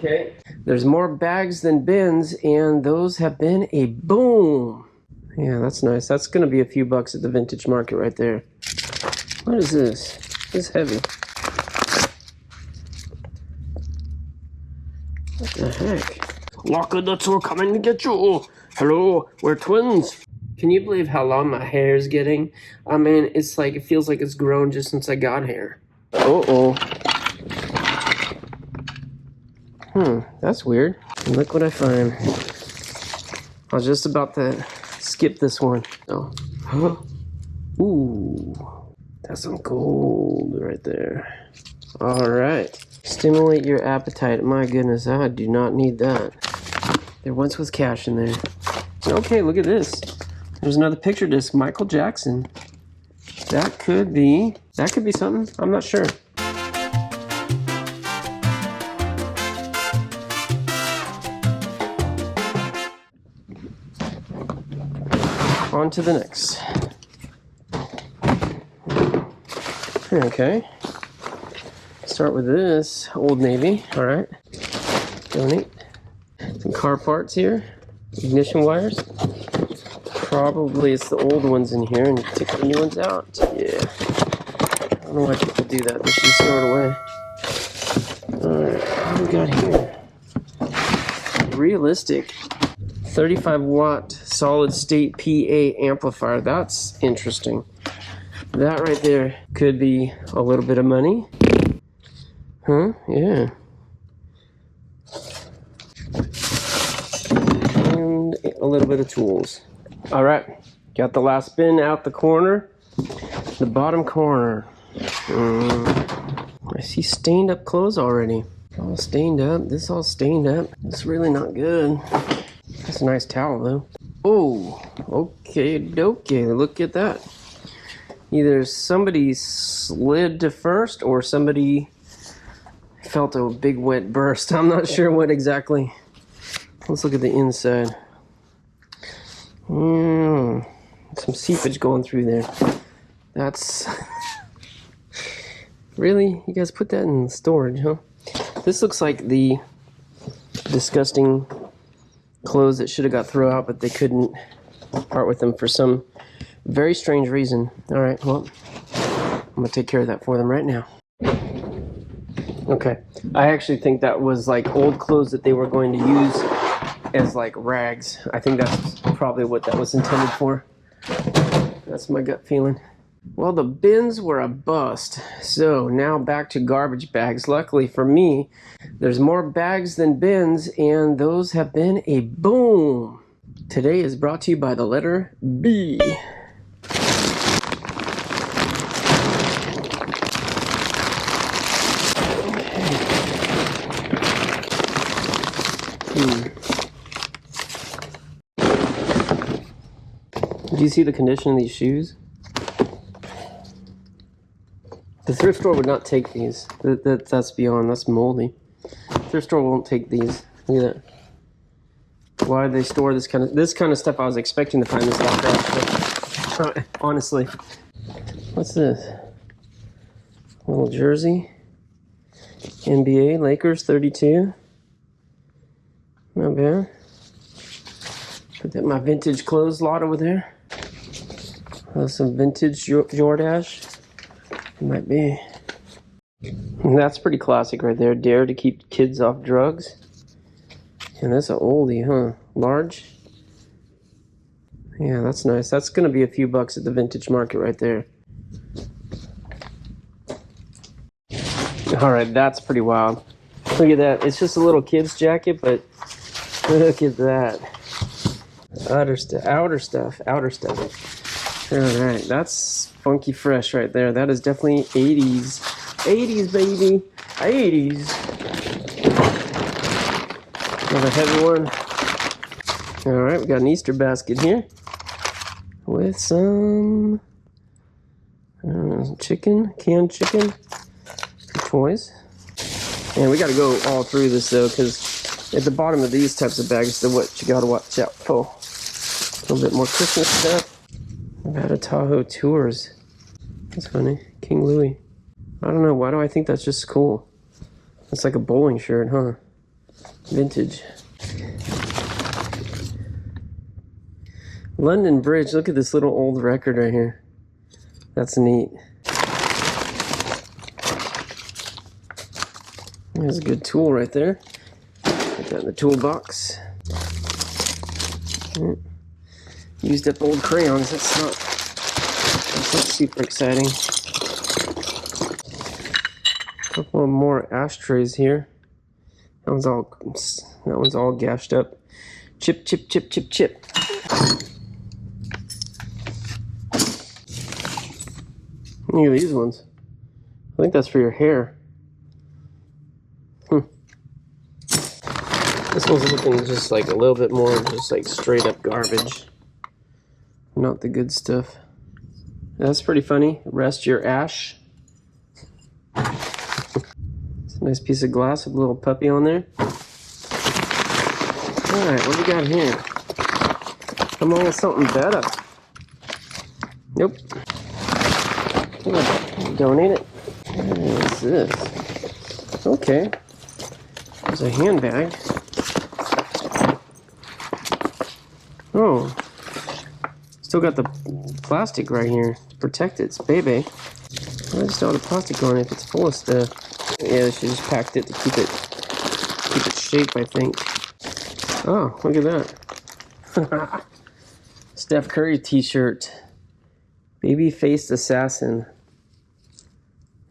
Okay, there's more bags than bins, and those have been a boom. Yeah, that's nice. That's gonna be a few bucks at the vintage market right there. What is this? This is heavy. What the heck? Lock of nuts, we're coming to get you. Hello, we're twins. Can you believe how long my hair is getting? I mean, it's like, it feels like it's grown just since I got here. Uh-oh. That's weird. And look what I find. I was just about to skip this one. Oh. Ooh. That's some gold right there. All right. Stimulate your appetite. My goodness, I do not need that. There once was cash in there. Okay, look at this. There's another picture disc. Michael Jackson. That could be something. I'm not sure. On to the next. Okay. Start with this Old Navy. All right. Donate. Some car parts here. Ignition wires. Probably it's the old ones in here and you take the new ones out. Yeah. I don't know why people do that. They should throw it away. Alright, what do we got here? Realistic 35 watt solid state PA amplifier. That's interesting. That right there could be a little bit of money. Huh? Yeah. And a little bit of tools. All right, got the last bin out the corner, the bottom corner. I see stained up clothes already. All stained up, this all stained up. It's really not good. That's a nice towel though. Oh, okay, look at that. Either somebody slid to first or somebody felt a big wet burst. I'm not sure what exactly. Let's look at the inside. Some seepage going through there. That's really, you guys put that in storage, huh? This looks like the disgusting clothes that should have got thrown out, but they couldn't part with them for some very strange reason. All right, well, I'm gonna take care of that for them right now. Okay, I actually think that was like old clothes that they were going to use as like rags. I think that's probably what that was intended for. That's my gut feeling. Well, the bins were a bust. So now back to garbage bags. Luckily for me, there's more bags than bins, and those have been a boom. Today is brought to you by the letter B. Do you see the condition of these shoes? The thrift store would not take these. That's beyond. That's moldy. Thrift store won't take these. Look at that. Why do they store this kind of stuff? I was expecting to find this locked up, but honestly, what's this? A little jersey. NBA Lakers 32. Not bad. Put that in my vintage clothes lot over there. Some vintage Jordache. It might be. And that's pretty classic right there. Dare to keep kids off drugs. And that's an oldie, huh? Large. Yeah, that's nice. That's gonna be a few bucks at the vintage market right there. All right, that's pretty wild. Look at that. It's just a little kid's jacket, but look at that. Outer stuff. All right, that's funky fresh right there. That is definitely 80s. 80s, baby. 80s. Another heavy one. All right, we got an Easter basket here with some chicken, canned chicken for toys. And we got to go all through this though, because at the bottom of these types of bags, they're what you got to watch out for. A little bit more Christmas stuff. Nevada Tahoe Tours. That's funny. King Louis. I don't know. Why do I think that's just cool? It's like a bowling shirt, huh? Vintage. London Bridge. Look at this little old record right here. That's neat. There's a good tool right there. Put that in the toolbox. Used up old crayons. That's not super exciting. A couple more ashtrays here. That one's all gashed up. Chip, chip, chip, chip, chip. Look at these ones. I think that's for your hair. This one's looking just like a little bit more just like straight up garbage. Not the good stuff. That's pretty funny. Rest your ash. It's a nice piece of glass with a little puppy on there. Alright, what do we got here? Come on with something better. Nope. Donate it. What's this? Okay. There's a handbag. Oh. Still got the plastic right here to protect it. It's baby. Why just all the plastic on it if it's full of stuff? Yeah, she just packed it to keep it shape, I think. Oh, look at that. Steph Curry t-shirt. Baby-faced assassin.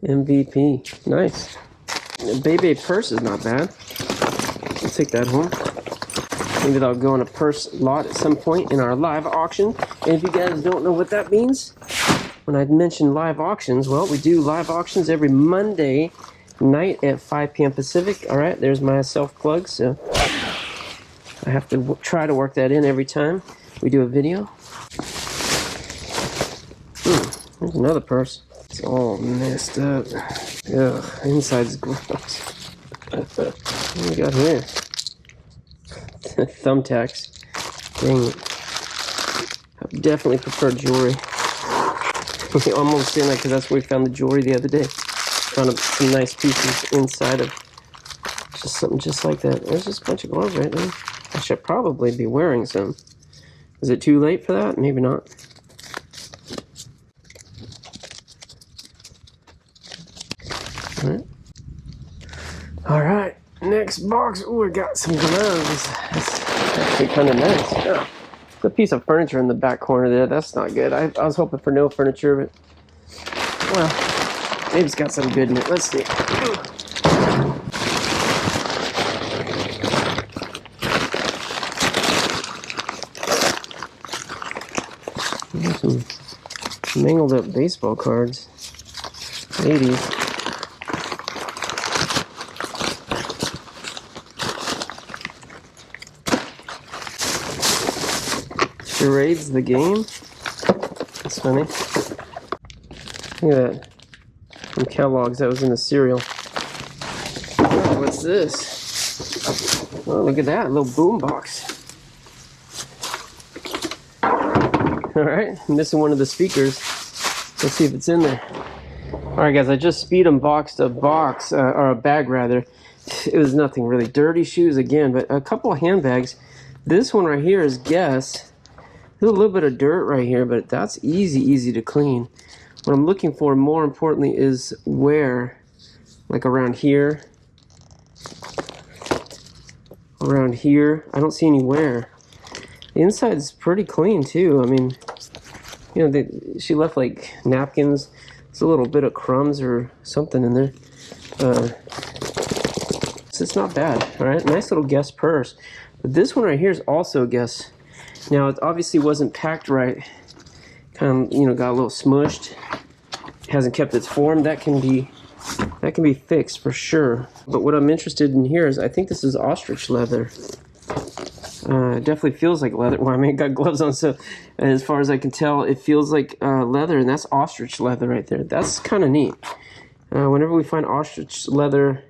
MVP. Nice. The Bebe purse is not bad. I'll take that home. Maybe that'll go on a purse lot at some point in our live auction. And if you guys don't know what that means, when I mentioned live auctions, well, we do live auctions every Monday night at 5 p.m. Pacific. All right, there's my self-plug, so I have to try to work that in every time we do a video. There's another purse. It's all messed up. Ugh, inside's gross. What do we got here? Thumbtacks. Dang it. I definitely prefer jewelry. We almost didn't, because that's where we found the jewelry the other day. Found some nice pieces inside of just something just like that. There's just a bunch of gloves right there. I should probably be wearing some. Is it too late for that? Maybe not. Alright, next box. Ooh, we got some gloves. That's actually kind of nice. Yeah. It's a piece of furniture in the back corner there. That's not good. I was hoping for no furniture, but well, maybe it's got some good in it. Let's see. Some mangled up baseball cards. 80s. Charades the game. That's funny. Look at that. From Kellogg's, that was in the cereal. Oh, what's this? Oh, look at that, a little boom box. Alright, I'm missing one of the speakers. Let's see if it's in there. Alright guys, I just speed unboxed a box, or a bag rather. It was nothing really. Dirty shoes again, but a couple of handbags. This one right here is Guess. There's a little bit of dirt right here, but that's easy to clean. What I'm looking for, more importantly, is wear. Like around here. Around here. I don't see any wear. The inside is pretty clean, too. I mean, you know, she left, like, napkins. There's a little bit of crumbs or something in there. So it's not bad, all right? Nice little Guess purse. But this one right here is also a Guess. Now, it obviously wasn't packed right. Kind of, you know, got a little smushed. Hasn't kept its form. That can be fixed for sure. But what I'm interested in here is, I think this is ostrich leather. It definitely feels like leather. Well, I mean, it got gloves on, so as far as I can tell, it feels like leather, and that's ostrich leather right there. That's kind of neat. Whenever we find ostrich leather,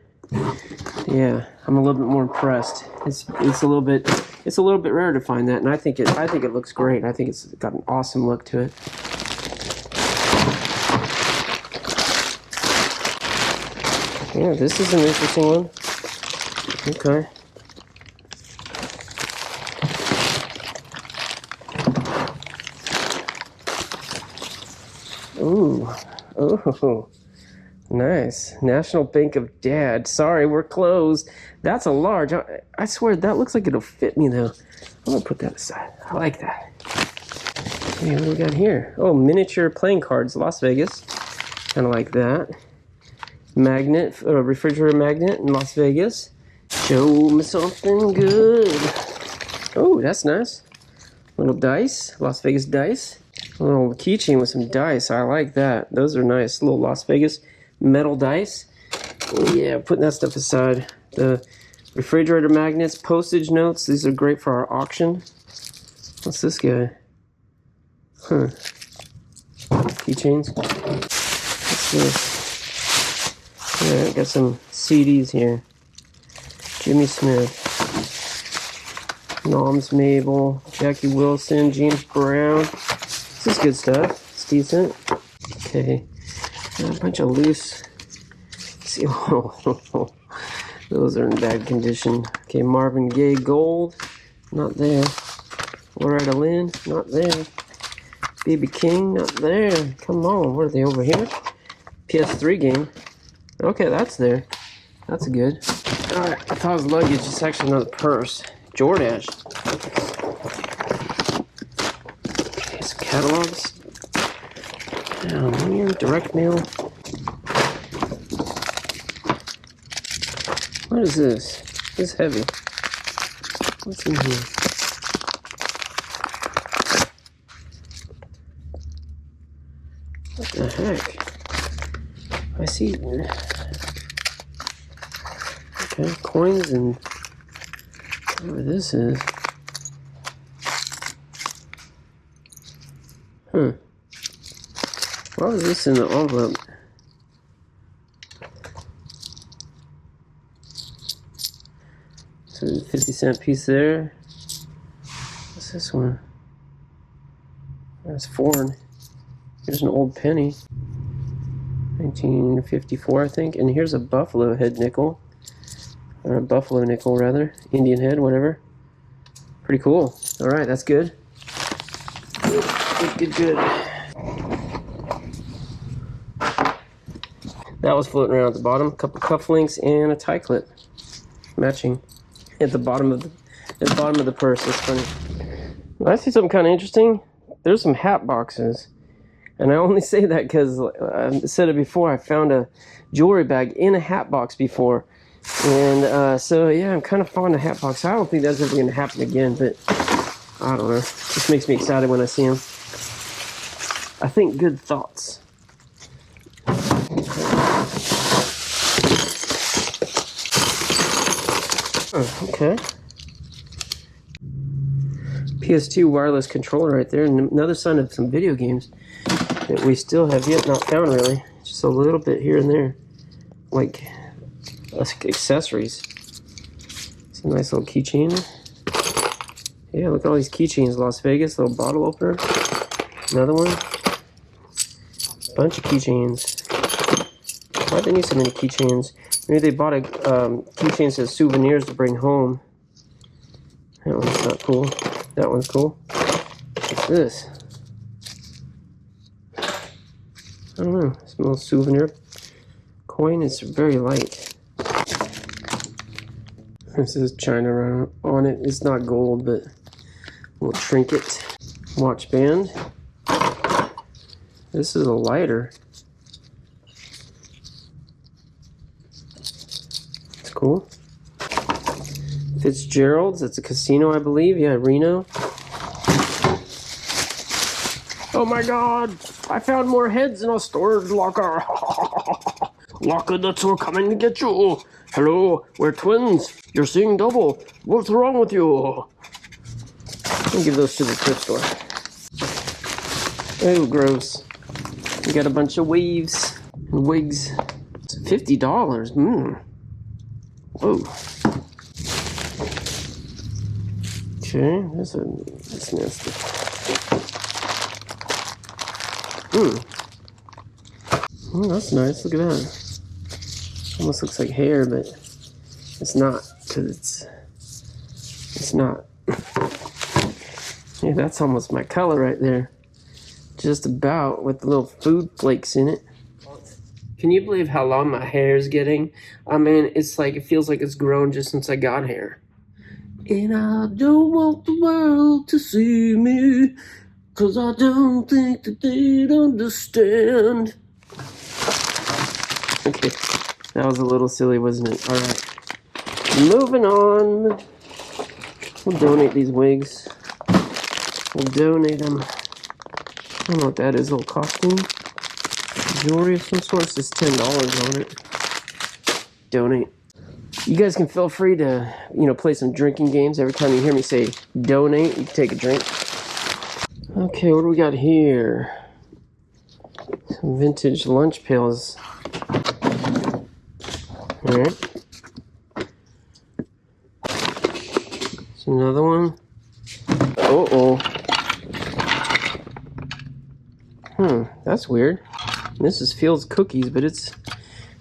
yeah, I'm a little bit more impressed. It's a little bit rare to find that, and I think it looks great. I think it's got an awesome look to it. Yeah, this is an interesting one. Okay. Ooh. Oh. Nice. National Bank of Dad. Sorry, we're closed. That's a large. I swear that looks like it'll fit me though. I'm gonna put that aside. I like that. Okay, what do we got here? Oh, miniature playing cards, Las Vegas. Kind of like that. Magnet, refrigerator magnet in Las Vegas. Show me something good. Oh, that's nice. Little dice, Las Vegas dice. A little keychain with some dice. I like that. Those are nice. Little Las Vegas metal dice. Oh, yeah, putting that stuff aside. The refrigerator magnets, postage notes. These are great for our auction. What's this guy? Huh. Keychains. What's this? Yeah, I got some CDs here. Jimmy Smith. Noms Mabel. Jackie Wilson. James Brown. This is good stuff. It's decent. Okay. A bunch of loose. See, oh, those are in bad condition. Okay, Marvin Gaye Gold. Not there. Loretta Lynn. Not there. BB King. Not there. Come on. Where are they over here? PS3 game. Okay, that's there. That's good. Alright, I thought it was luggage. It's actually another purse. Jordache. Okay, some catalogs. Down here, direct mail. What is this? It's heavy. What's in here? What the heck? I see. Okay, coins and whatever this is. Huh. Why was this in the envelope? So 50-cent piece there. What's this one? That's foreign. Here's an old penny. 1954, I think. And here's a buffalo head nickel. Or a buffalo nickel, rather. Indian head, whatever. Pretty cool. Alright, that's good. Good. That was floating around at the bottom. A couple cufflinks and a tie clip. Matching. At the bottom of the purse. It's funny. I see something kind of interesting. There's some hat boxes. And I only say that because I said it before. I found a jewelry bag in a hat box before. And so, yeah, I'm kind of fond of hat boxes. I don't think that's ever going to happen again, but I don't know. It just makes me excited when I see them. I think good thoughts. Oh, okay. PS2 wireless controller right there, and another sign of some video games that we still have yet not found, really. Just a little bit here and there, like accessories. It's a nice little keychain. Yeah, look at all these keychains. Las Vegas, little bottle opener. Another one. Bunch of keychains. Why'd they need so many keychains? Maybe they bought a keychains as souvenirs to bring home. That one's not cool. That one's cool. What's this? I don't know. It's a little souvenir coin. It's very light. This is China on it. It's not gold, but a little trinket. Watch band. This is a lighter. It's cool. Fitzgerald's. It's a casino, I believe. Yeah, Reno. Oh my God! I found more heads in a storage locker. Locker, that's we're coming to get you. Hello, we're twins. You're seeing double. What's wrong with you? I'll give those to the thrift store. Oh, gross. We got a bunch of weaves and wigs. It's $50. Whoa. Okay, that's nasty. Oh, that's nice. Look at that. Almost looks like hair, but it's not, because it's not. Yeah, that's almost my color right there. Just about, with the little food flakes in it. Can you believe how long my hair is getting? I mean, it's like, it feels like it's grown just since I got hair. And I don't want the world to see me, 'cause I don't think that they'd understand. Okay, that was a little silly, wasn't it? Alright, moving on. We'll donate these wigs. We'll donate them. I don't know what that is, a little costume. Jewelry of some sort. It says $10 on it. Donate. You guys can feel free to, play some drinking games. Every time you hear me say donate, you can take a drink. Okay, what do we got here? Some vintage lunch pails. Alright. There's another one. Uh-oh. That's weird. This is Field's cookies, but it's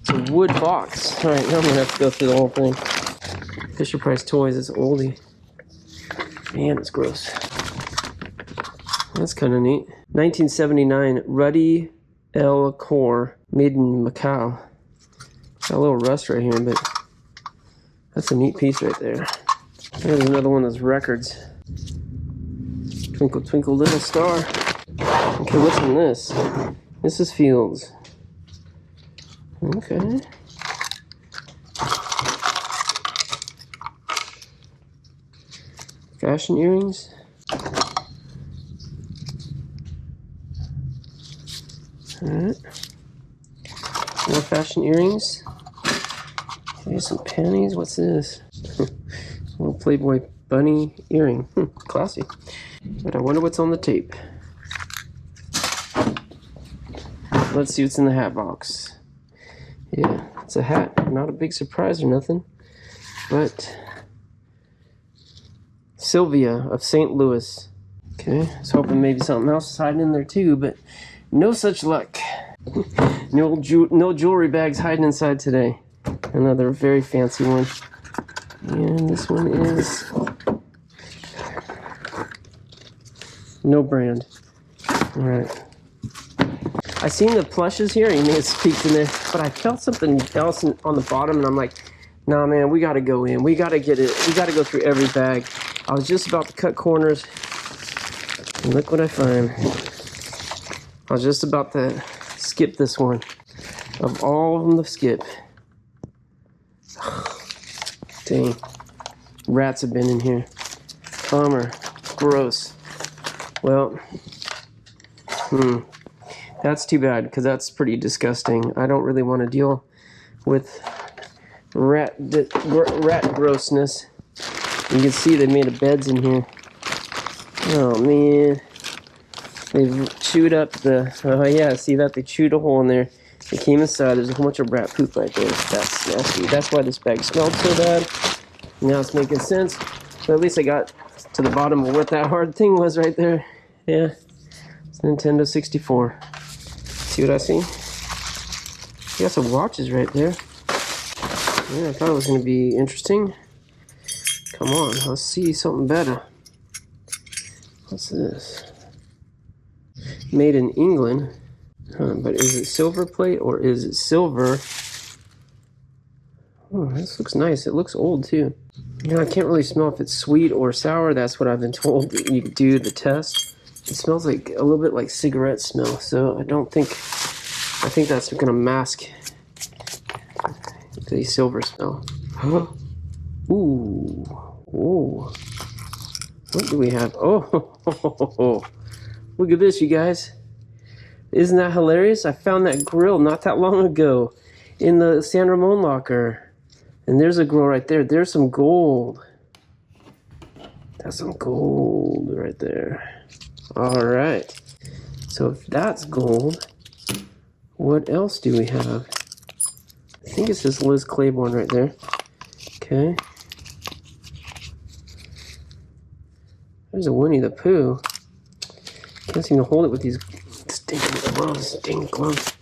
a wood box. Alright, now I'm gonna have to go through the whole thing. Fisher Price Toys, it's oldie. Man, it's gross. That's kind of neat. 1979, Ruddy L. Core, made in Macau. Got a little rust right here, but that's a neat piece right there. There's another one of those records. Twinkle, twinkle, little star. Okay, what's in this? This is Fields. Okay. Fashion earrings. Alright. More fashion earrings. Here's some panties. What's this? Little Playboy bunny earring. Classy. But I wonder what's on the tape. Let's see what's in the hat box. Yeah, it's a hat. Not a big surprise or nothing. But Sylvia of St. Louis. Okay, I was hoping maybe something else is hiding in there too, but no such luck. No jewelry bags hiding inside today. Another very fancy one. And this one is no brand. Alright. I seen the plushes here, you may have peeked in there, but I felt something else on the bottom, and I'm like, nah man, we gotta go in. We gotta get it. We gotta go through every bag. I was just about to cut corners, and look what I find. I was just about to skip this one. Of all of them to skip. Dang. Rats have been in here. Bummer. Gross. Well, that's too bad, because that's pretty disgusting. I don't really want to deal with rat grossness. You can see they made beds in here. Oh man. They've chewed up the, oh yeah, see that? They chewed a hole in there. It came inside. There's a whole bunch of rat poop right there. That's nasty. That's why this bag smelled so bad. Now it's making sense. But at least I got to the bottom of what that hard thing was right there. Yeah. It's a Nintendo 64. See what I see? You got some watches right there. Yeah, I thought it was going to be interesting. Come on, let's see something better. What's this? Made in England. But is it silver plate or is it silver? Oh, this looks nice. It looks old too. You know, I can't really smell if it's sweet or sour. That's what I've been told. You do the test. It smells like a little bit like cigarette smell. So I think that's going to mask the silver smell. Ooh. Ooh. What do we have? Oh, look at this, you guys. Isn't that hilarious? I found that grill not that long ago in the San Ramon locker. And there's a grill right there. There's some gold. That's some gold right there. All right. So if that's gold, what else do we have? I think it says Liz Claiborne right there. Okay. There's a Winnie the Pooh. Can't seem to hold it with these stinking gloves. Dang gloves.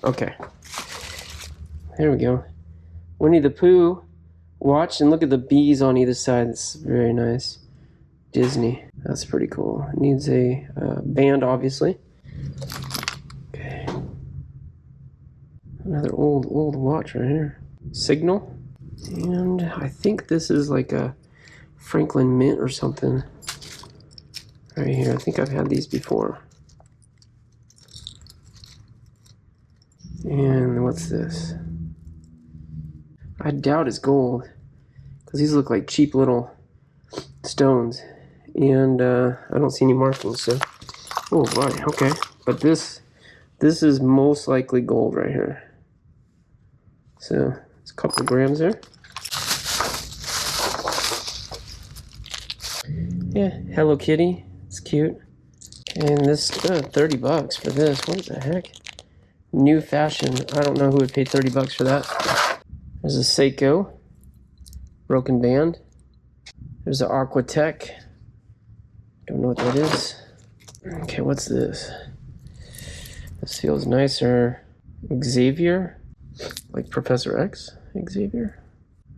Okay. There we go. Winnie the Pooh. Watch and look at the bees on either side. It's very nice. Disney. That's pretty cool. It needs a band, obviously. Okay. Another old watch right here. Signal. And I think this is like a Franklin Mint or something. Right here. I think I've had these before. And what's this? I doubt it's gold, because these look like cheap little stones. And I don't see any markings, so... Oh, right, okay. But this is most likely gold right here. So, it's a couple of grams there. Yeah, Hello Kitty. It's cute. And this, $30 for this. What the heck? New fashion. I don't know who would pay $30 for that. There's a Seiko. Broken band. There's an Aquatech. Don't know what that is. Okay, what's this? This feels nicer. Xavier? Like Professor X? Xavier?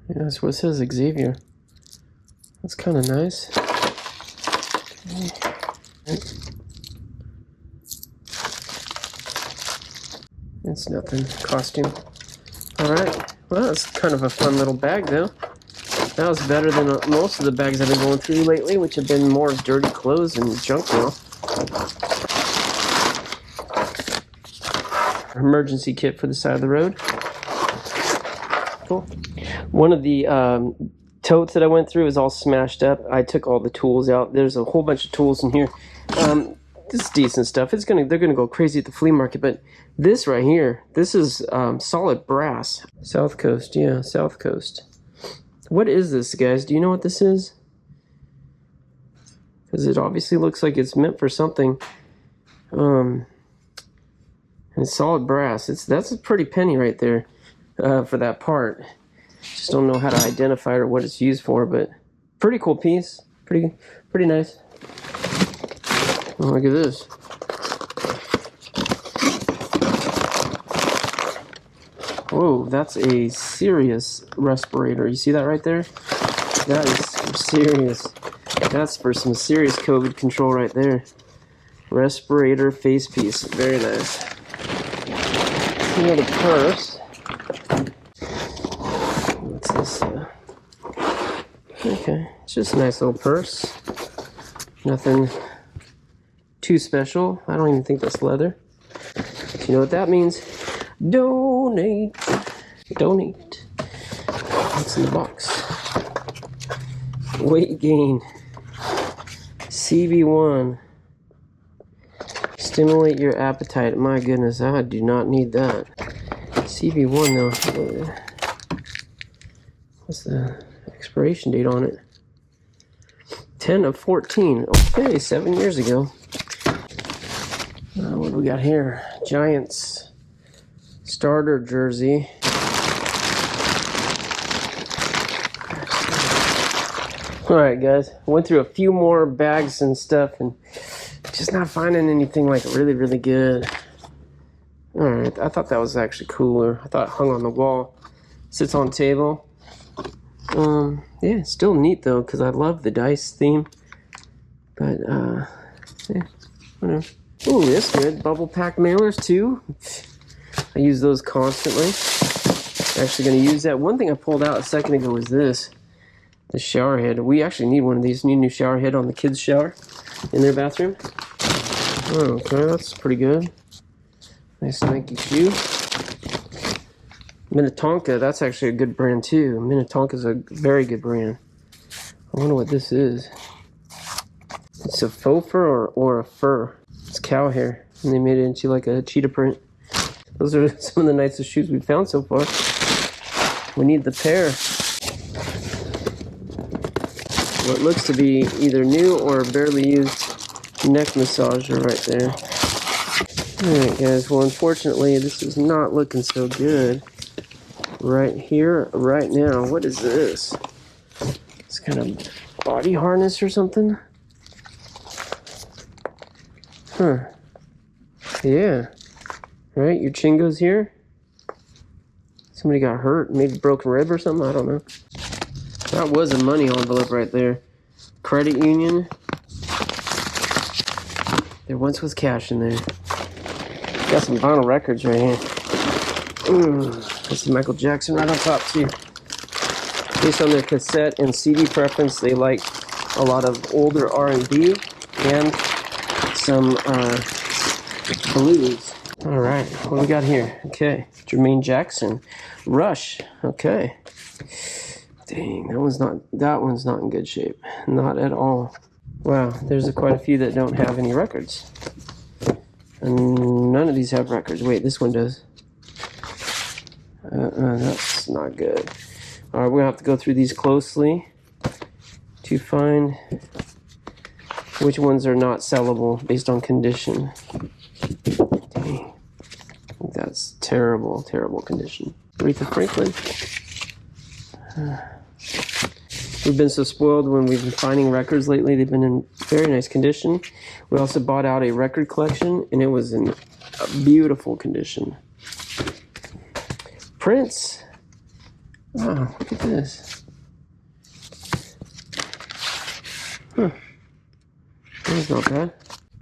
Yeah, that's what it says, Xavier. That's kind of nice. It's nothing. Costume. Alright. Well, that's kind of a fun little bag, though. That was better than most of the bags I've been going through lately, which have been more dirty clothes and junk mail. Emergency kit for the side of the road. Cool. One of the totes that I went through is all smashed up. I took all the tools out. There's a whole bunch of tools in here. This is decent stuff. They're gonna go crazy at the flea market, but this right here, this is solid brass. South Coast, yeah, South Coast. What is this, guys? Do you know what this is? Because it obviously looks like it's meant for something. And it's solid brass. That's a pretty penny right there for that part. Just don't know how to identify or what it's used for, but pretty cool piece. Pretty nice. Oh, look at this. Whoa, that's a serious respirator. You see that right there? That is serious. That's for some serious COVID control right there. Respirator face piece. Very nice. Another purse. What's this? Okay, it's just a nice little purse. Nothing too special. I don't even think that's leather. You know what that means? Donate. Donate. What's in the box? Weight gain. CV1. Stimulate your appetite. My goodness, I do not need that. CV1 though. What's the expiration date on it? 10 of 14. Okay, 7 years ago. What do we got here? Giants starter jersey. Alright guys, went through a few more bags and stuff and just not finding anything like really good. Alright, I thought that was actually cooler. I thought it hung on the wall. Sits on the table. Yeah, still neat though, because I love the dice theme. But, yeah, whatever. Ooh, that's good. Bubble pack mailers too. I use those constantly. Actually going to use that. One thing I pulled out a second ago was this. The shower head. We actually need one of these. New shower head on the kids' shower in their bathroom. Oh, okay, that's pretty good. Nice Nike shoe. Minnetonka, that's actually a good brand too. Minnetonka's a very good brand. I wonder what this is. It's a faux fur or a fur. It's cow hair, and they made it into like a cheetah print. Those are some of the nicest shoes we've found so far. We need the pair. What looks to be either new or barely used neck massager right there. Alright guys, well unfortunately this is not looking so good right here, right now. What is this? It's kind of body harness or something? Huh. Yeah. Right, your chin goes here. Somebody got hurt, maybe broken rib or something, I don't know. That was a money envelope right there. Credit union. There once was cash in there. Got some vinyl records right here. This is Michael Jackson right on top too. Based on their cassette and CD preference, they like a lot of older R&B and some blues. All right, what do we got here? Okay, Jermaine Jackson, Rush. Okay, dang, that one's not in good shape, not at all. Wow, there's quite a few that don't have any records, and none of these have records. Wait, this one does. That's not good. All right, we're gonna have to go through these closely to find which ones are not sellable based on condition. Dang. That's terrible, terrible condition. Aretha Franklin. We've been so spoiled when we've been finding records lately. They've been in very nice condition. We also bought out a record collection, and it was in a beautiful condition. Prince. Wow, look at this. That's not bad.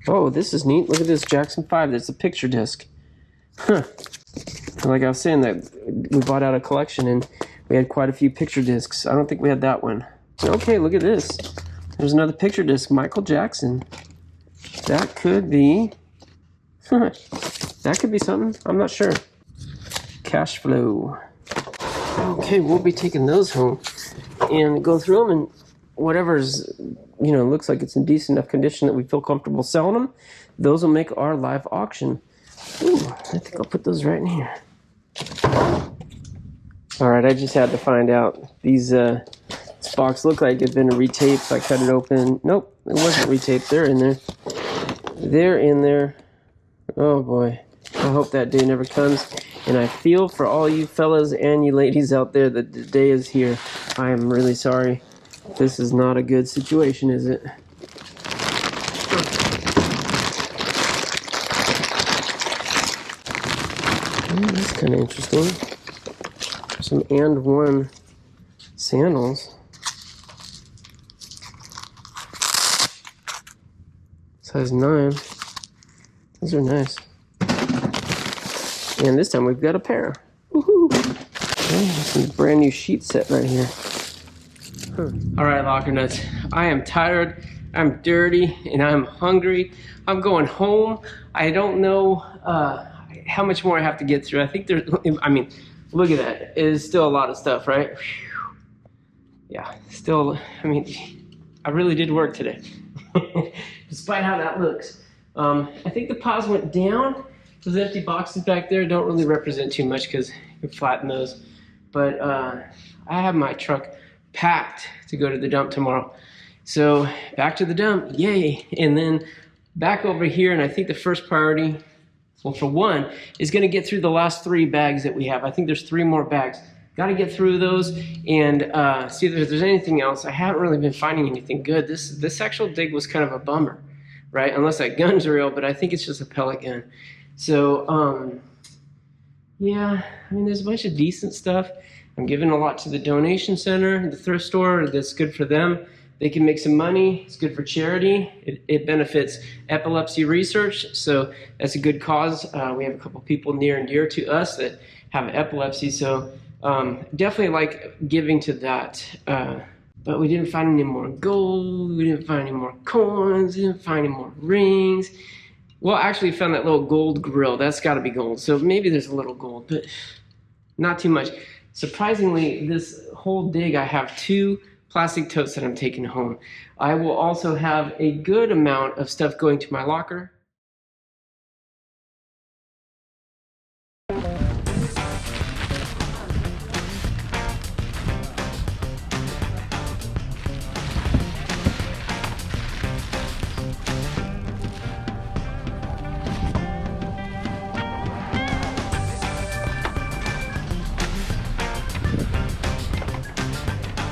Oh, this is neat. Look at this Jackson 5. That's a picture disc. Huh. Like I was saying, that we bought out a collection and we had quite a few picture discs. I don't think we had that one. Okay, look at this. There's another picture disc. Michael Jackson. That could be... that could be something. I'm not sure. Cash flow. Okay, we'll be taking those home and go through them, and whatever's, you know, looks like it's in decent enough condition that we feel comfortable selling them, those will make our live auction. Ooh, I think I'll put those right in here. All right, I just had to find out. These this box looked like it's been retaped, so I cut it open. Nope, it wasn't retaped. They're in there. They're in there. Oh boy, I hope that day never comes. And I feel for all you fellas and you ladies out there that the day is here. I am really sorry. This is not a good situation, is it? That's kind of interesting. Some and one sandals. Size 9. These are nice. And this time we've got a pair. Woohoo! Okay, some brand new sheet set right here. All right, locker nuts. I am tired, I'm dirty, and I'm hungry. I'm going home. I don't know how much more I have to get through. I think there's, I mean, look at that. It is still a lot of stuff, right? Whew. Yeah, still, I mean, I really did work today, despite how that looks. I think the piles went down. Those empty boxes back there don't really represent too much because you flatten those. But I have my truck packed to go to the dump tomorrow. So back to the dump, yay. And then back over here, and I think the first priority, well, for one, is gonna get through the last 3 bags that we have. I think there's 3 more bags. Gotta get through those and see if there's anything else. I haven't really been finding anything good. This actual dig was kind of a bummer, right? Unless that gun's real, but I think it's just a pellet gun. So, yeah, I mean, there's a bunch of decent stuff. I'm giving a lot to the donation center, the thrift store. That's good for them. They can make some money. It's good for charity. It benefits epilepsy research, so that's a good cause. We have a couple people near and dear to us that have epilepsy, so definitely like giving to that. But we didn't find any more gold. We didn't find any more coins. We didn't find any more rings. Well, actually, we found that little gold grill. That's got to be gold. So maybe there's a little gold, but not too much. Surprisingly, this whole dig, I have 2 plastic totes that I'm taking home. I will also have a good amount of stuff going to my locker.